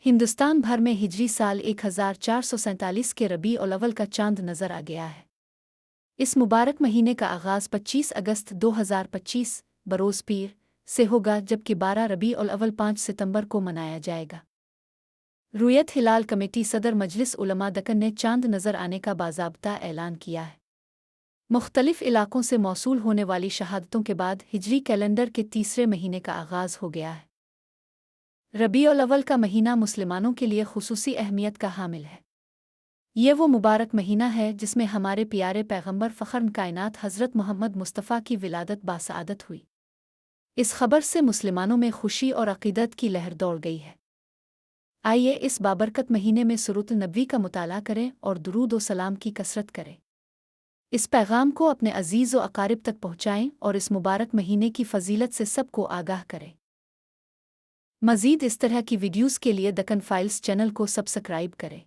ہندوستان بھر میں ہجری سال 1447 کے ربیع الاول کا چاند نظر آ گیا ہے۔ اس مبارک مہینے کا آغاز 25 اگست 2025 بروز پیر سے ہوگا، جبکہ 12 ربیع الاول 5 ستمبر کو منایا جائے گا۔ رویت ہلال کمیٹی صدر مجلس علماء دکن نے چاند نظر آنے کا باضابطہ اعلان کیا ہے۔ مختلف علاقوں سے موصول ہونے والی شہادتوں کے بعد ہجری کیلنڈر کے تیسرے مہینے کا آغاز ہو گیا ہے۔ ربیع الاول کا مہینہ مسلمانوں کے لیے خصوصی اہمیت کا حامل ہے۔ یہ وہ مبارک مہینہ ہے جس میں ہمارے پیارے پیغمبر فخر کائنات حضرت محمد مصطفیٰ کی ولادت باسعادت ہوئی۔ اس خبر سے مسلمانوں میں خوشی اور عقیدت کی لہر دوڑ گئی ہے۔ آئیے اس بابرکت مہینے میں سورۃ النبی کا مطالعہ کریں اور درود و سلام کی کثرت کریں۔ اس پیغام کو اپنے عزیز و اقارب تک پہنچائیں اور اس مبارک مہینے کی فضیلت سے سب کو آگاہ کریں۔ مزید اس طرح کی ویڈیوز کے لیے دکن فائلز چینل کو سبسکرائب کریں۔